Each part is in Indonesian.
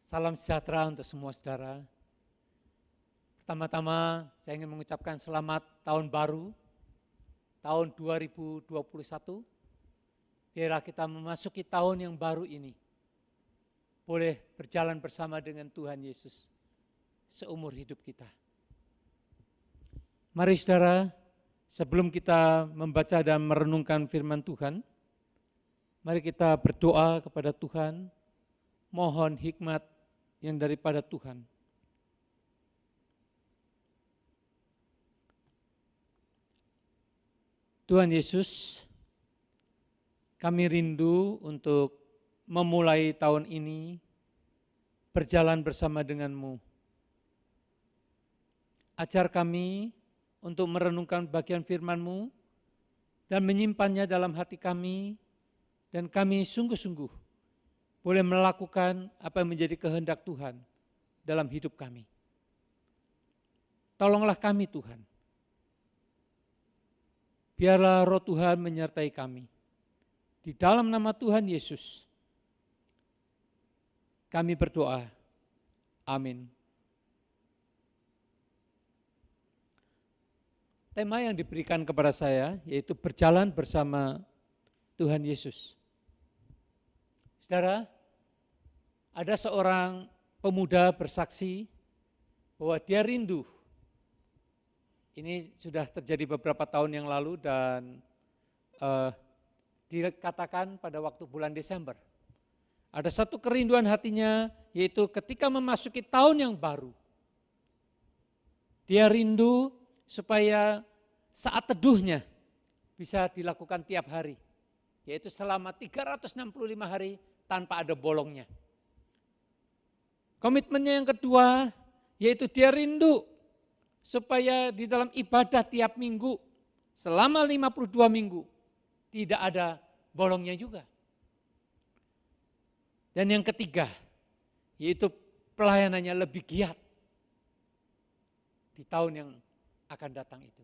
Salam sejahtera untuk semua saudara. Pertama-tama saya ingin mengucapkan selamat tahun baru, tahun 2021. Biarlah kita memasuki tahun yang baru ini, boleh berjalan bersama dengan Tuhan Yesus seumur hidup kita. Mari saudara, sebelum kita membaca dan merenungkan firman Tuhan, mari kita berdoa kepada Tuhan, mohon hikmat yang daripada Tuhan. Tuhan Yesus, kami rindu untuk memulai tahun ini berjalan bersama denganmu. Ajar kami untuk merenungkan bagian firman-Mu dan menyimpannya dalam hati kami, dan kami sungguh-sungguh boleh melakukan apa yang menjadi kehendak Tuhan dalam hidup kami. Tolonglah kami Tuhan. Biarlah roh Tuhan menyertai kami. Di dalam nama Tuhan Yesus, kami berdoa. Amin. Tema yang diberikan kepada saya yaitu berjalan bersama Tuhan Yesus. Saudara, ada seorang pemuda bersaksi bahwa dia rindu. Ini sudah terjadi beberapa tahun yang lalu dan dikatakan pada waktu bulan Desember. Ada satu kerinduan hatinya, yaitu ketika memasuki tahun yang baru. Dia rindu supaya saat teduhnya bisa dilakukan tiap hari, yaitu selama 365 hari tanpa ada bolongnya. Komitmennya yang kedua, yaitu dia rindu supaya di dalam ibadah tiap minggu, selama 52 minggu, tidak ada bolongnya juga. Dan yang ketiga, yaitu pelayanannya lebih giat di tahun yang akan datang itu.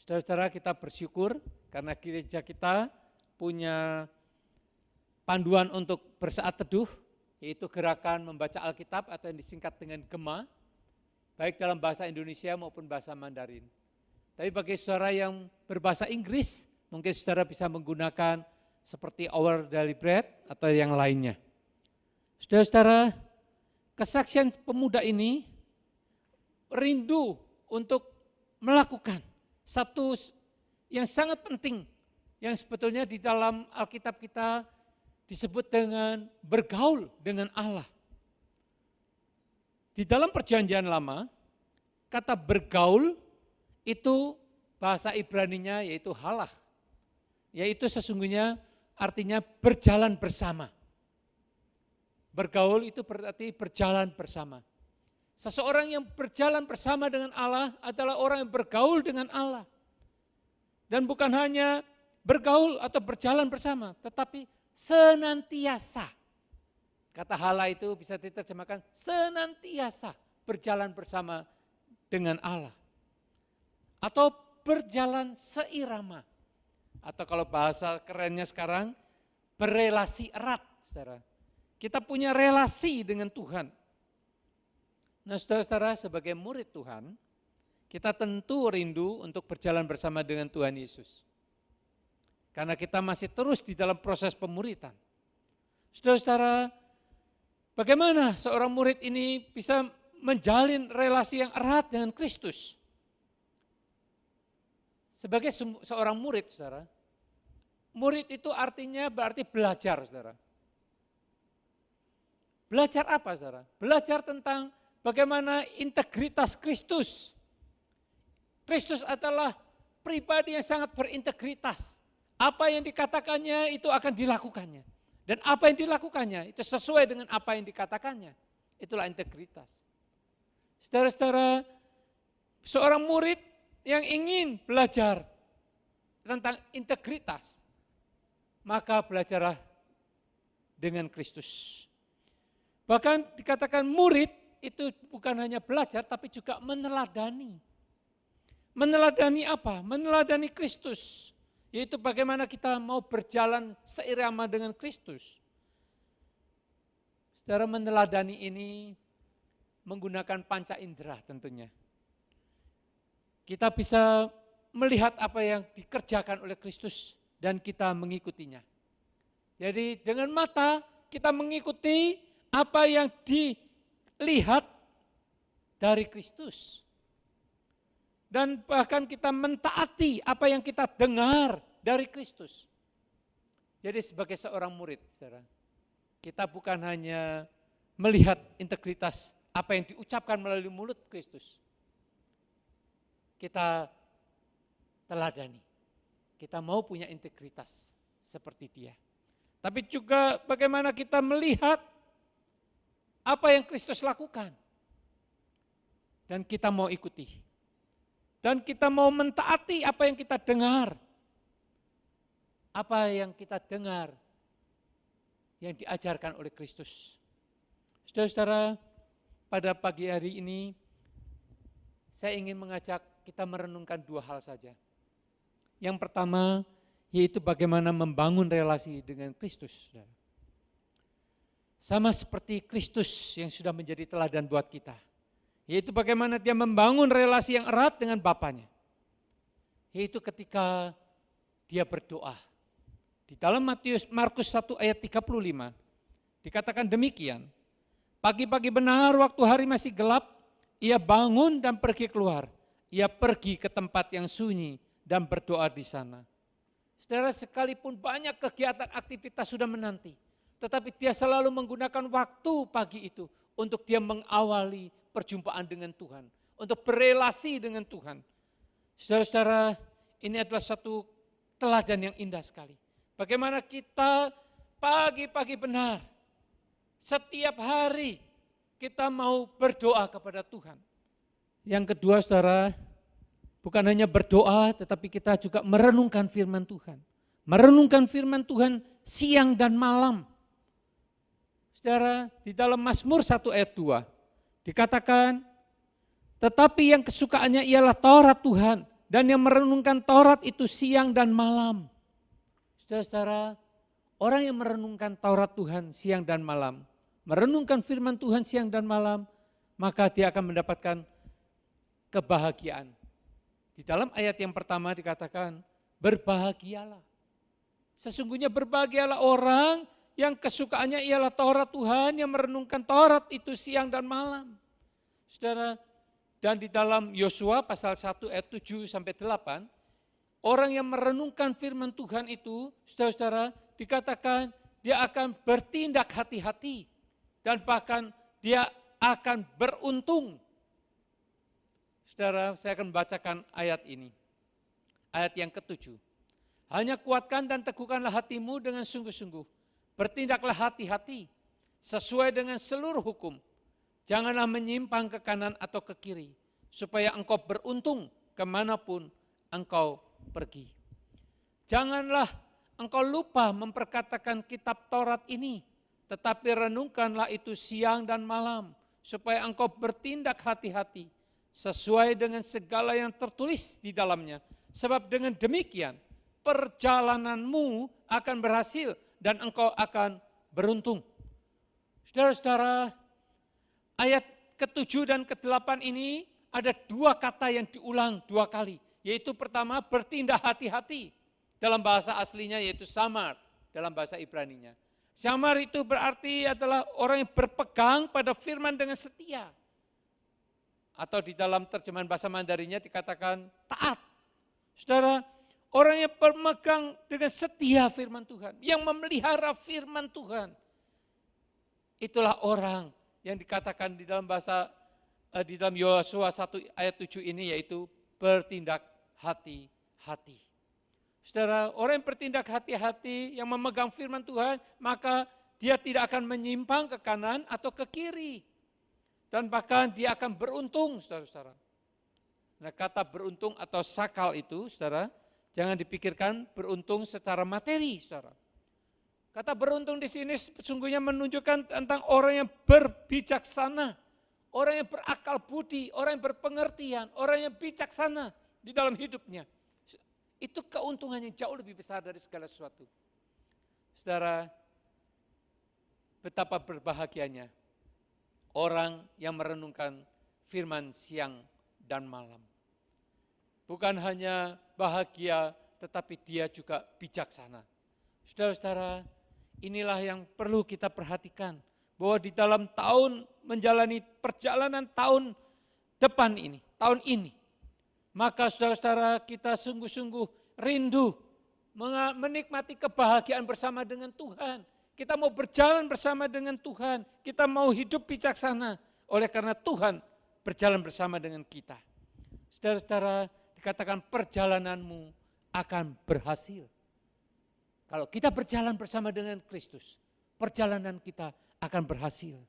Saudara-saudara, kita bersyukur karena gereja kita punya panduan untuk bersaat teduh, yaitu gerakan membaca Alkitab atau yang disingkat dengan GEMA, baik dalam bahasa Indonesia maupun bahasa Mandarin. Tapi bagi saudara yang berbahasa Inggris, mungkin saudara bisa menggunakan seperti Our Daily Bread atau yang lainnya. Saudara-saudara, kesaksian pemuda ini rindu untuk melakukan satu yang sangat penting, yang sebetulnya di dalam Alkitab kita disebut dengan bergaul dengan Allah. Di dalam perjanjian lama, kata bergaul itu bahasa Ibraninya yaitu halah, yaitu sesungguhnya artinya berjalan bersama. Bergaul itu berarti berjalan bersama. Seseorang yang berjalan bersama dengan Allah adalah orang yang bergaul dengan Allah. Dan bukan hanya bergaul atau berjalan bersama, tetapi senantiasa. Kata hala itu bisa diterjemahkan senantiasa berjalan bersama dengan Allah. Atau berjalan seirama. Atau kalau bahasa kerennya sekarang, berelasi erat, saudara. Kita punya relasi dengan Tuhan. Nah, saudara-saudara, sebagai murid Tuhan, kita tentu rindu untuk berjalan bersama dengan Tuhan Yesus. Karena kita masih terus di dalam proses pemuritan. Saudara-saudara, bagaimana seorang murid ini bisa menjalin relasi yang erat dengan Kristus? Sebagai seorang murid, saudara, murid itu artinya berarti belajar, saudara. Belajar apa, saudara? Belajar tentang bagaimana integritas Kristus. Kristus adalah pribadi yang sangat berintegritas. Apa yang dikatakannya itu akan dilakukannya. Dan apa yang dilakukannya itu sesuai dengan apa yang dikatakannya. Itulah integritas. Saudara-saudara, seorang murid yang ingin belajar tentang integritas, maka belajarlah dengan Kristus. Bahkan dikatakan murid itu bukan hanya belajar tapi juga meneladani. Meneladani apa? Meneladani Kristus, yaitu bagaimana kita mau berjalan seirama dengan Kristus. Saudara, meneladani ini menggunakan panca indera tentunya. Kita bisa melihat apa yang dikerjakan oleh Kristus dan kita mengikutinya. Jadi dengan mata kita mengikuti apa yang dilihat dari Kristus. Dan bahkan kita mentaati apa yang kita dengar dari Kristus. Jadi sebagai seorang murid, saudara, kita bukan hanya melihat integritas apa yang diucapkan melalui mulut Kristus. Kita teladani, kita mau punya integritas seperti Dia. Tapi juga bagaimana kita melihat apa yang Kristus lakukan. Dan kita mau ikuti. Dan kita mau mentaati apa yang kita dengar. Apa yang kita dengar yang diajarkan oleh Kristus. Saudara-saudara, pada pagi hari ini saya ingin mengajak kita merenungkan dua hal saja. Yang pertama yaitu bagaimana membangun relasi dengan Kristus. Sama seperti Kristus yang sudah menjadi teladan buat kita. Yaitu bagaimana Dia membangun relasi yang erat dengan Bapanya. Yaitu ketika Dia berdoa. Di dalam Markus 1 ayat 35 dikatakan demikian. Pagi-pagi benar waktu hari masih gelap, Ia bangun dan pergi keluar. Ia pergi ke tempat yang sunyi dan berdoa di sana. Saudara, sekalipun banyak kegiatan aktivitas sudah menanti, tetapi Dia selalu menggunakan waktu pagi itu untuk Dia mengawali perjumpaan dengan Tuhan, untuk berelasi dengan Tuhan. Saudara-saudara, ini adalah satu teladan yang indah sekali. Bagaimana kita pagi-pagi benar, setiap hari kita mau berdoa kepada Tuhan. Yang kedua, saudara, bukan hanya berdoa, tetapi kita juga merenungkan firman Tuhan. Merenungkan firman Tuhan siang dan malam. Saudara, di dalam Mazmur 1 ayat 2, dikatakan, tetapi yang kesukaannya ialah Taurat Tuhan, dan yang merenungkan Taurat itu siang dan malam. Saudara-saudara, orang yang merenungkan Taurat Tuhan siang dan malam, merenungkan firman Tuhan siang dan malam, maka dia akan mendapatkan kebahagiaan. Di dalam ayat yang pertama dikatakan, berbahagialah. Sesungguhnya berbahagialah orang yang kesukaannya ialah Taurat Tuhan, yang merenungkan Taurat itu siang dan malam. Saudara, dan di dalam Yosua pasal 1 ayat 7 sampai 8, orang yang merenungkan firman Tuhan itu, saudara-saudara, dikatakan dia akan bertindak hati-hati dan bahkan dia akan beruntung. Saudara, saya akan membacakan ayat ini. Ayat yang ke-7. Hanya kuatkan dan teguhkanlah hatimu dengan sungguh-sungguh. Bertindaklah hati-hati sesuai dengan seluruh hukum. Janganlah menyimpang ke kanan atau ke kiri, supaya engkau beruntung kemanapun engkau pergi. Janganlah engkau lupa memperkatakan kitab Taurat ini, tetapi renungkanlah itu siang dan malam, supaya engkau bertindak hati-hati sesuai dengan segala yang tertulis di dalamnya. Sebab dengan demikian perjalananmu akan berhasil dan engkau akan beruntung. Saudara-saudara, ayat ke-7 dan ke-8 ini ada dua kata yang diulang dua kali. Yaitu pertama, bertindak hati-hati. Dalam bahasa aslinya yaitu samar, dalam bahasa Ibraninya. Samar itu berarti adalah orang yang berpegang pada firman dengan setia. Atau di dalam terjemahan bahasa Mandarinnya dikatakan taat. Saudara, orang yang berpegang dengan setia firman Tuhan, yang memelihara firman Tuhan, itulah orang yang dikatakan di dalam bahasa, di dalam Yosua 1 ayat 7 ini, yaitu bertindak hati-hati. Saudara, orang yang bertindak hati-hati, yang memegang firman Tuhan, maka dia tidak akan menyimpang ke kanan atau ke kiri. Dan bahkan dia akan beruntung, saudara-saudara. Nah, kata beruntung atau sakal itu, saudara, jangan dipikirkan beruntung secara materi, saudara. Kata beruntung di sini sesungguhnya menunjukkan tentang orang yang berbijaksana, orang yang berakal budi, orang yang berpengertian, orang yang bijaksana di dalam hidupnya. Itu keuntungannya jauh lebih besar dari segala sesuatu. Saudara, betapa berbahagianya orang yang merenungkan firman siang dan malam. Bukan hanya bahagia, tetapi dia juga bijaksana. Saudara-saudara, inilah yang perlu kita perhatikan, bahwa di dalam tahun menjalani perjalanan tahun depan ini, tahun ini, maka saudara-saudara kita sungguh-sungguh rindu menikmati kebahagiaan bersama dengan Tuhan. Kita mau berjalan bersama dengan Tuhan, kita mau hidup bijaksana, oleh karena Tuhan berjalan bersama dengan kita. Saudara-saudara, dikatakan perjalananmu akan berhasil. Kalau kita berjalan bersama dengan Kristus, perjalanan kita akan berhasil.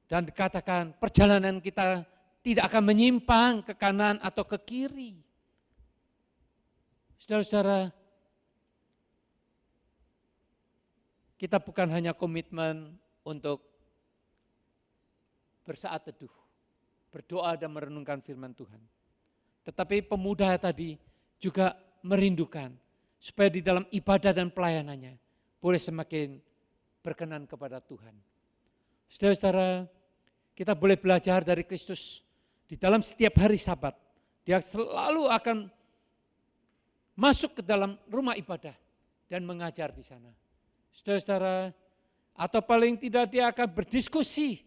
Dan dikatakan perjalanan kita tidak akan menyimpang ke kanan atau ke kiri. Saudara-saudara, kita bukan hanya komitmen untuk bersaat teduh, berdoa dan merenungkan firman Tuhan. Tetapi pemuda tadi juga merindukan supaya di dalam ibadah dan pelayanannya boleh semakin berkenan kepada Tuhan. Saudara-saudara, kita boleh belajar dari Kristus di dalam setiap hari Sabat. Dia selalu akan masuk ke dalam rumah ibadah dan mengajar di sana. Saudara-saudara, atau paling tidak dia akan berdiskusi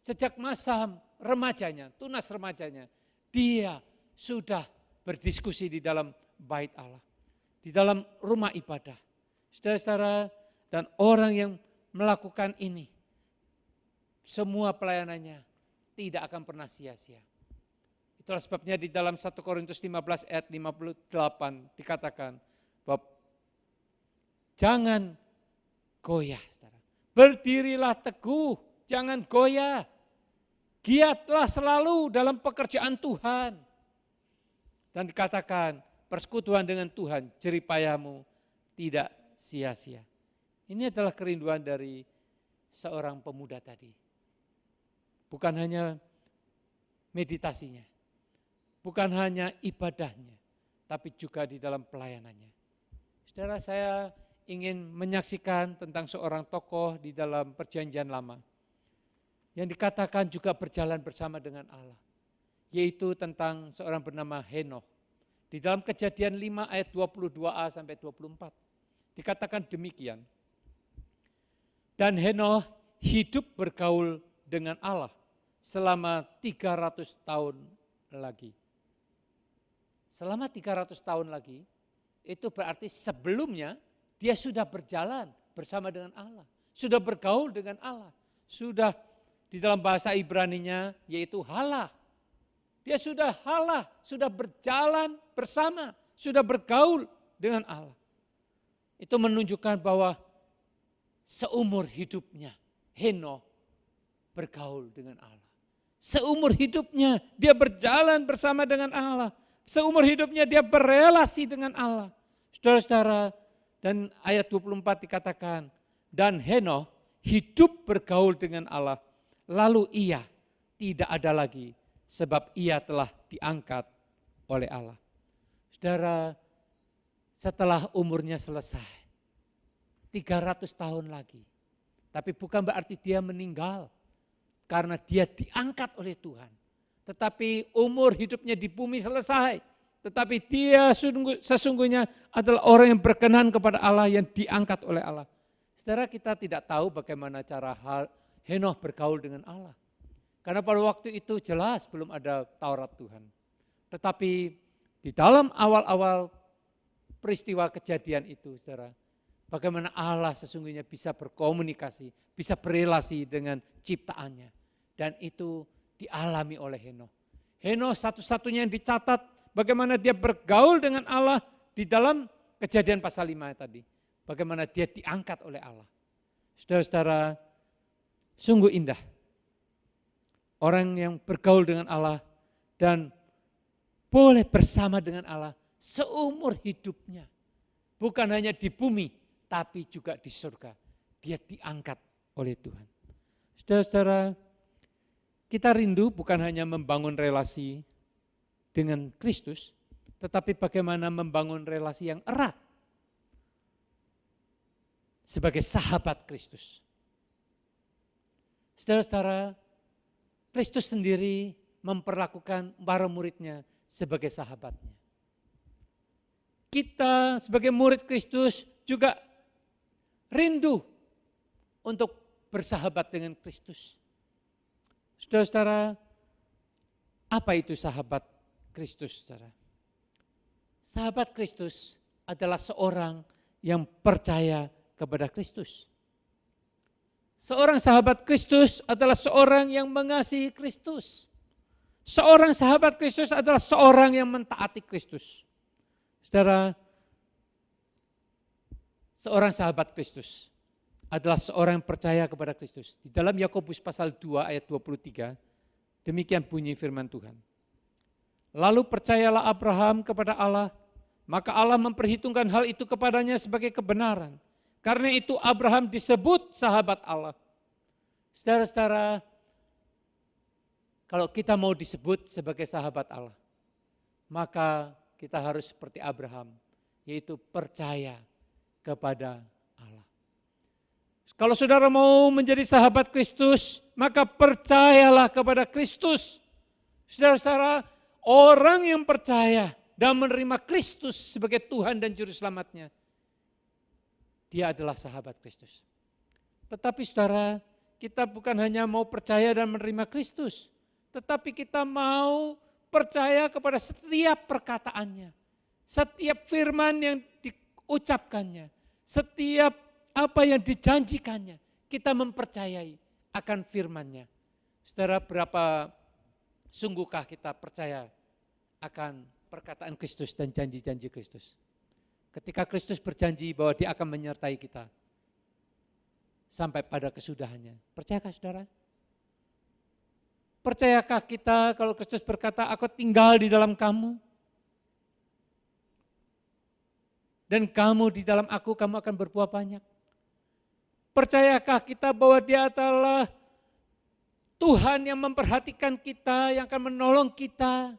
sejak masa remajanya, tunas remajanya. Dia sudah berdiskusi di dalam bait Allah, di dalam rumah ibadah. Saudara-saudara, dan orang yang melakukan ini, semua pelayanannya tidak akan pernah sia-sia. Itulah sebabnya di dalam 1 Korintus 15 ayat 58 dikatakan bahwa jangan goyah, saudara. Berdirilah teguh, jangan goyah. Giatlah selalu dalam pekerjaan Tuhan. Dan dikatakan persekutuan dengan Tuhan, jeripayamu tidak sia-sia. Ini adalah kerinduan dari seorang pemuda tadi. Bukan hanya meditasinya, bukan hanya ibadahnya, tapi juga di dalam pelayanannya. Saudara, saya ingin menyaksikan tentang seorang tokoh di dalam Perjanjian Lama yang dikatakan juga berjalan bersama dengan Allah, yaitu tentang seorang bernama Henokh. Di dalam Kejadian 5 ayat 22a sampai 24 dikatakan demikian. Dan Henokh hidup bergaul dengan Allah selama 300 tahun lagi. Selama 300 tahun lagi, itu berarti sebelumnya dia sudah berjalan bersama dengan Allah, sudah bergaul dengan Allah, sudah di dalam bahasa Ibraninya yaitu halah. Dia sudah halah, sudah berjalan bersama, sudah bergaul dengan Allah. Itu menunjukkan bahwa seumur hidupnya Henokh bergaul dengan Allah. Seumur hidupnya dia berjalan bersama dengan Allah. Seumur hidupnya dia berelasi dengan Allah. Saudara-saudara, dan ayat 24 dikatakan, dan Henokh hidup bergaul dengan Allah, lalu ia tidak ada lagi sebab ia telah diangkat oleh Allah. Saudara, setelah umurnya selesai, 300 tahun lagi, tapi bukan berarti dia meninggal karena dia diangkat oleh Tuhan. Tetapi umur hidupnya di bumi selesai, tetapi dia sesungguhnya adalah orang yang berkenan kepada Allah, yang diangkat oleh Allah. Saudara, kita tidak tahu bagaimana cara Henokh bergaul dengan Allah. Karena pada waktu itu jelas belum ada Taurat Tuhan. Tetapi di dalam awal-awal peristiwa kejadian itu, saudara, bagaimana Allah sesungguhnya bisa berkomunikasi, bisa berelasi dengan ciptaannya. Dan itu dialami oleh Henokh. Henokh satu-satunya yang dicatat bagaimana dia bergaul dengan Allah di dalam Kejadian pasal 5 tadi. Bagaimana dia diangkat oleh Allah. Saudara-saudara, sungguh indah. Orang yang bergaul dengan Allah dan boleh bersama dengan Allah seumur hidupnya. Bukan hanya di bumi, tapi juga di surga. Dia diangkat oleh Tuhan. Saudara-saudara, kita rindu bukan hanya membangun relasi dengan Kristus, tetapi bagaimana membangun relasi yang erat sebagai sahabat Kristus. Saudara-saudara, Kristus sendiri memperlakukan para muridnya sebagai sahabatnya. Kita sebagai murid Kristus juga rindu untuk bersahabat dengan Kristus. Saudara-saudara, apa itu sahabat Kristus, saudara? Sahabat Kristus adalah seorang yang percaya kepada Kristus. Seorang sahabat Kristus adalah seorang yang mengasihi Kristus. Seorang sahabat Kristus adalah seorang yang mentaati Kristus. Saudara, seorang sahabat Kristus adalah seorang yang percaya kepada Kristus. Di dalam Yakobus pasal 2 ayat 23, demikian bunyi firman Tuhan. Lalu percayalah Abraham kepada Allah, maka Allah memperhitungkan hal itu kepadanya sebagai kebenaran. Karena itu Abraham disebut sahabat Allah. Saudara-saudara, kalau kita mau disebut sebagai sahabat Allah, maka kita harus seperti Abraham, yaitu percaya kepada Allah. Kalau saudara mau menjadi sahabat Kristus, maka percayalah kepada Kristus. Saudara-saudara, orang yang percaya dan menerima Kristus sebagai Tuhan dan Juru Selamatnya, dia adalah sahabat Kristus. Tetapi saudara, kita bukan hanya mau percaya dan menerima Kristus, tetapi kita mau percaya kepada setiap perkataannya, setiap firman yang diucapkannya, setiap apa yang dijanjikannya, kita mempercayai akan firman-Nya. Saudara, berapa sungguhkah kita percaya akan perkataan Kristus dan janji-janji Kristus? Ketika Kristus berjanji bahwa Dia akan menyertai kita sampai pada kesudahannya. Percayakah saudara? Percayakah kita kalau Kristus berkata, aku tinggal di dalam kamu, dan kamu di dalam aku, kamu akan berbuah banyak? Percayakah kita bahwa Dia adalah Tuhan yang memperhatikan kita, yang akan menolong kita,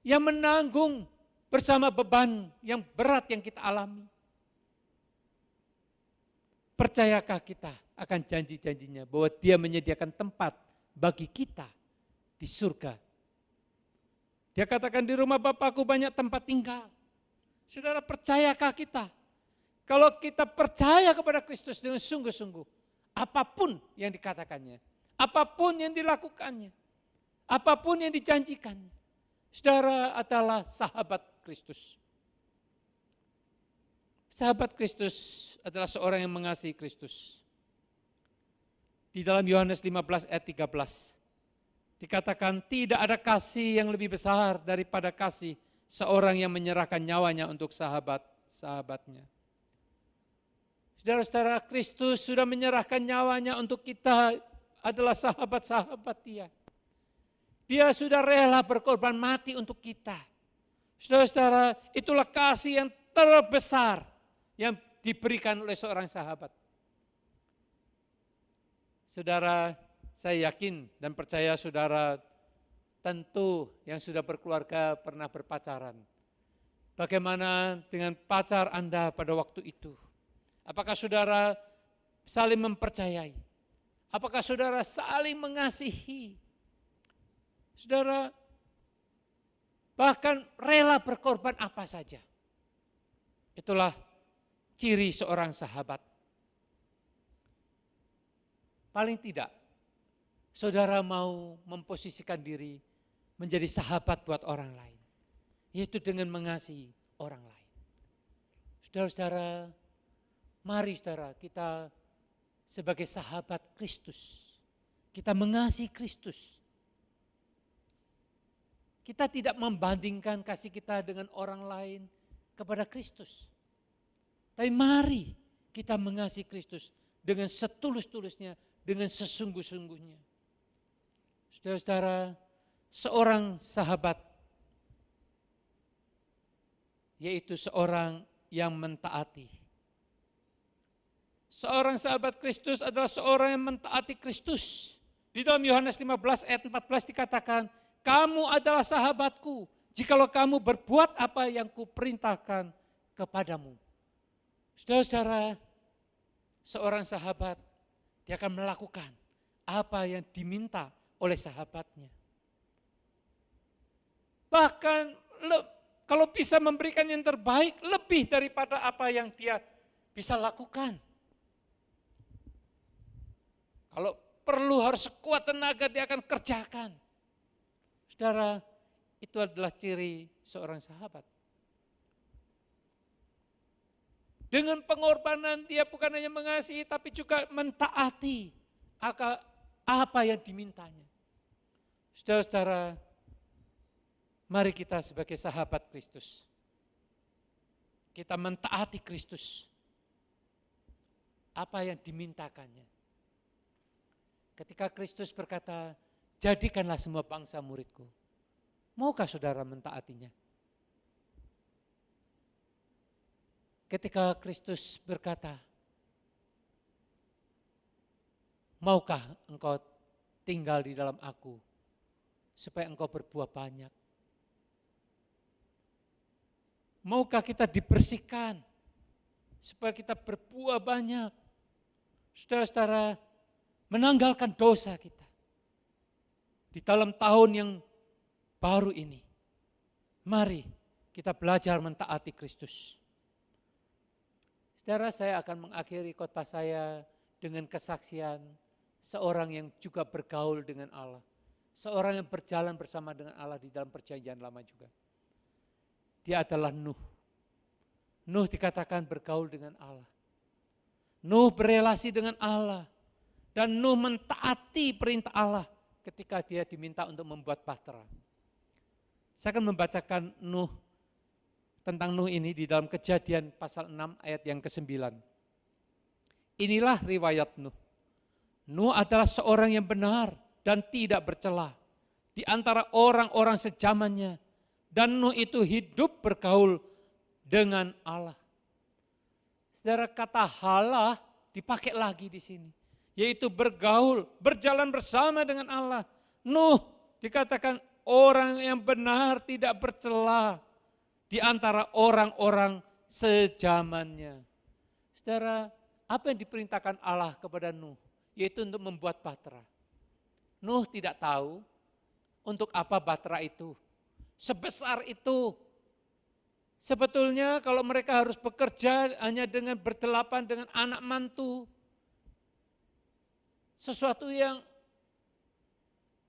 yang menanggung bersama beban yang berat yang kita alami? Percayakah kita akan janji-janjinya bahwa Dia menyediakan tempat bagi kita di surga? Dia katakan di rumah Bapakku banyak tempat tinggal. Saudara, percayakah kita? Kalau kita percaya kepada Kristus dengan sungguh-sungguh, apapun yang dikatakannya, apapun yang dilakukannya, apapun yang dijanjikannya, saudara adalah sahabat Kristus. Sahabat Kristus adalah seorang yang mengasihi Kristus. Di dalam Yohanes 15 ayat 13, dikatakan tidak ada kasih yang lebih besar daripada kasih seorang yang menyerahkan nyawanya untuk sahabat-sahabatnya. Saudara-saudara, Kristus sudah menyerahkan nyawanya untuk kita, adalah sahabat-sahabat Dia. Dia sudah rela berkorban mati untuk kita. Saudara-saudara, itulah kasih yang terbesar yang diberikan oleh seorang sahabat. Saudara, saya yakin dan percaya saudara tentu yang sudah berkeluarga pernah berpacaran. Bagaimana dengan pacar Anda pada waktu itu? Apakah saudara saling mempercayai? Apakah saudara saling mengasihi? Saudara bahkan rela berkorban apa saja. Itulah ciri seorang sahabat. Paling tidak, saudara mau memposisikan diri menjadi sahabat buat orang lain, yaitu dengan mengasihi orang lain. Saudara-saudara, mari saudara kita sebagai sahabat Kristus, kita mengasihi Kristus. Kita tidak membandingkan kasih kita dengan orang lain kepada Kristus. Tapi mari kita mengasihi Kristus dengan setulus-tulusnya, dengan sesungguh-sungguhnya. Saudara-saudara, seorang sahabat, yaitu seorang yang mentaati. Seorang sahabat Kristus adalah seorang yang mentaati Kristus. Di dalam Yohanes 15 ayat 14 dikatakan, kamu adalah sahabatku jikalau kamu berbuat apa yang kuperintahkan kepadamu. Saudara-saudara, seorang sahabat, dia akan melakukan apa yang diminta oleh sahabatnya. Bahkan kalau bisa memberikan yang terbaik lebih daripada apa yang dia bisa lakukan. Kalau perlu harus sekuat tenaga dia akan kerjakan. Saudara, itu adalah ciri seorang sahabat. Dengan pengorbanan dia bukan hanya mengasihi tapi juga mentaati apa yang dimintanya. Saudara-saudara, mari kita sebagai sahabat Kristus, kita mentaati Kristus, apa yang dimintakannya. Ketika Kristus berkata, jadikanlah semua bangsa muridku, maukah saudara mentaatinya? Ketika Kristus berkata, maukah engkau tinggal di dalam aku, supaya engkau berbuah banyak? Maukah kita dibersihkan, supaya kita berbuah banyak? Saudara-saudara, menanggalkan dosa kita. Di dalam tahun yang baru ini, mari kita belajar mentaati Kristus. Saudara, saya akan mengakhiri khotbah saya dengan kesaksian seorang yang juga bergaul dengan Allah. Seorang yang berjalan bersama dengan Allah di dalam perjanjian lama juga. Dia adalah Nuh. Nuh dikatakan bergaul dengan Allah. Nuh berelasi dengan Allah. Dan Nuh mentaati perintah Allah ketika dia diminta untuk membuat bahtera. Saya akan membacakan tentang Nuh ini di dalam Kejadian pasal 6 ayat yang ke-9. Inilah riwayat Nuh. Nuh adalah seorang yang benar dan tidak bercela di antara orang-orang sezamannya. Dan Nuh itu hidup bergaul dengan Allah. Saudara, kata halah dipakai lagi di sini. Yaitu bergaul, berjalan bersama dengan Allah. Nuh dikatakan orang yang benar tidak bercela di antara orang-orang sezamannya. Saudara, apa yang diperintahkan Allah kepada Nuh? Yaitu untuk membuat bahtera. Nuh tidak tahu untuk apa bahtera itu. Sebesar itu. Sebetulnya kalau mereka harus bekerja hanya dengan berdelapan dengan anak mantu. Sesuatu yang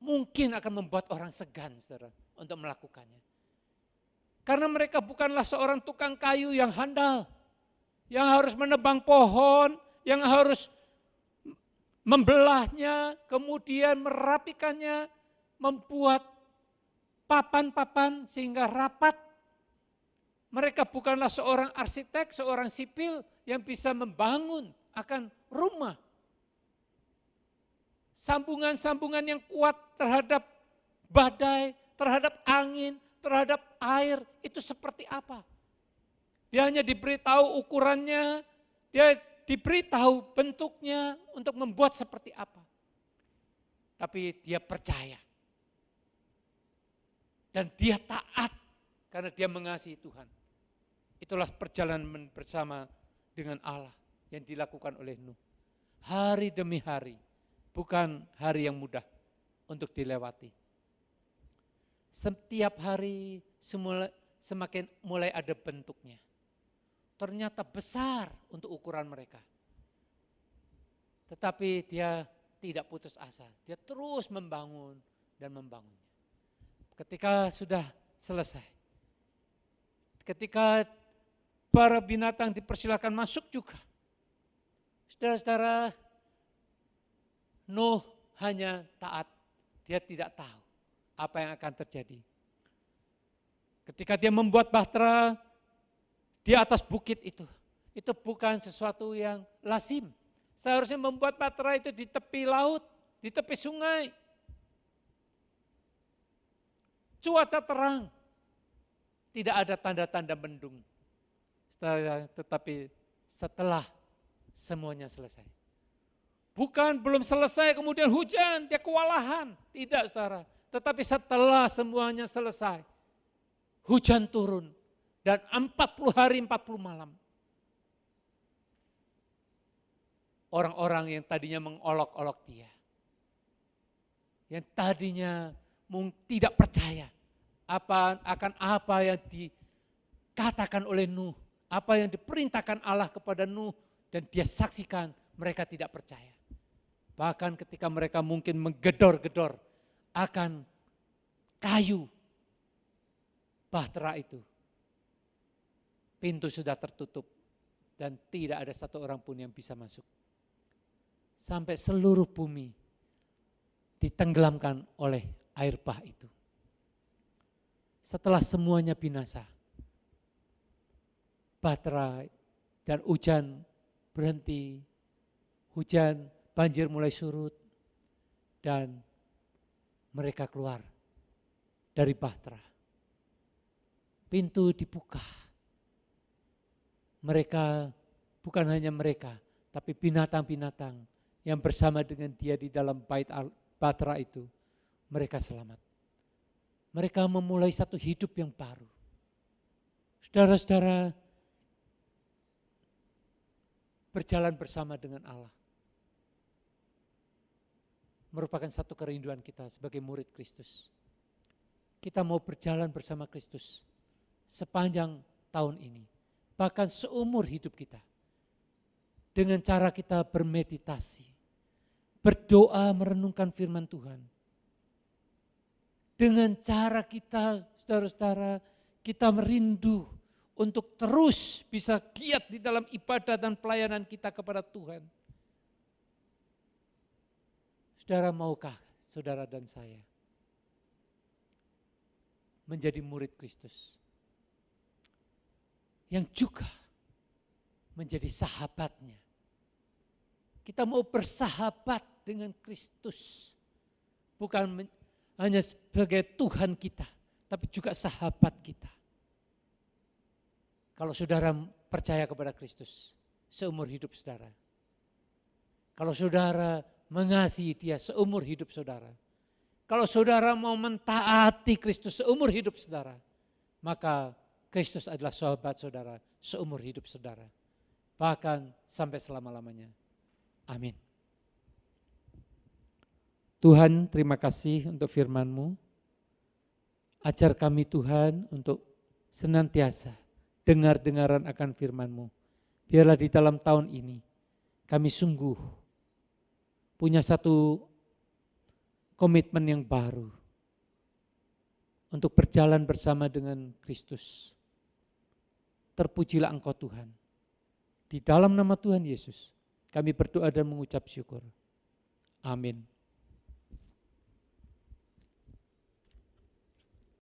mungkin akan membuat orang segan, saudara, untuk melakukannya. Karena mereka bukanlah seorang tukang kayu yang handal, yang harus menebang pohon, yang harus membelahnya, kemudian merapikannya, membuat papan-papan sehingga rapat. Mereka bukanlah seorang arsitek, seorang sipil yang bisa membangun akan rumah. Sambungan-sambungan yang kuat terhadap badai, terhadap angin, terhadap air, itu seperti apa? Dia hanya diberitahu ukurannya, dia diberitahu bentuknya untuk membuat seperti apa. Tapi dia percaya. Dan dia taat karena dia mengasihi Tuhan. Itulah perjalanan bersama dengan Allah yang dilakukan oleh Nuh. Hari demi hari, bukan hari yang mudah untuk dilewati. Setiap hari semakin mulai ada bentuknya. Ternyata besar untuk ukuran mereka. Tetapi dia tidak putus asa. Dia terus membangun dan membangunnya. Ketika sudah selesai. Ketika para binatang dipersilakan masuk juga. Saudara-saudara, Nuh hanya taat. Dia tidak tahu apa yang akan terjadi. Ketika dia membuat bahtera di atas bukit itu bukan sesuatu yang lazim. Seharusnya membuat bahtera itu di tepi laut, di tepi sungai. Cuaca terang, tidak ada tanda-tanda mendung. Tetapi setelah semuanya selesai. Bukan belum selesai kemudian hujan, dia kewalahan. Tidak, saudara. Tetapi setelah semuanya selesai, hujan turun. Dan 40 hari 40 malam. Orang-orang yang tadinya mengolok-olok dia, yang tadinya tidak percaya akan apa yang dikatakan oleh Nuh, apa yang diperintahkan Allah kepada Nuh, dan dia saksikan, mereka tidak percaya. Bahkan ketika mereka mungkin menggedor-gedor akan kayu bahtera itu, pintu sudah tertutup dan tidak ada satu orang pun yang bisa masuk. Sampai seluruh bumi ditenggelamkan oleh air bah itu. Setelah semuanya binasa, bahtera dan hujan berhenti, hujan, banjir mulai surut, dan mereka keluar dari bahtera. Pintu dibuka. Mereka, bukan hanya mereka, tapi binatang-binatang yang bersama dengan dia di dalam bait bahtera itu, mereka selamat. Mereka memulai satu hidup yang baru. Saudara-saudara, berjalan bersama dengan Allah merupakan satu kerinduan kita sebagai murid Kristus. Kita mau berjalan bersama Kristus sepanjang tahun ini, bahkan seumur hidup kita. Dengan cara kita bermeditasi, berdoa merenungkan firman Tuhan. Dengan cara kita, saudara-saudara, kita merindu untuk terus bisa giat di dalam ibadah dan pelayanan kita kepada Tuhan. Saudara, maukah saudara dan saya menjadi murid Kristus yang juga menjadi sahabatnya? Kita mau bersahabat dengan Kristus, bukan hanya sebagai Tuhan kita, tapi juga sahabat kita. Kalau saudara percaya kepada Kristus seumur hidup saudara, kalau saudara mengasihi dia seumur hidup saudara, kalau saudara mau mentaati Kristus seumur hidup saudara, maka Kristus adalah sahabat saudara seumur hidup saudara, bahkan sampai selama-lamanya. Amin. Tuhan, terima kasih untuk firman-Mu. Ajar kami Tuhan untuk senantiasa dengar-dengaran akan firman-Mu. Biarlah di dalam tahun ini kami sungguh punya satu komitmen yang baru untuk berjalan bersama dengan Kristus. Terpujilah Engkau Tuhan. Di dalam nama Tuhan Yesus kami berdoa dan mengucap syukur. Amin.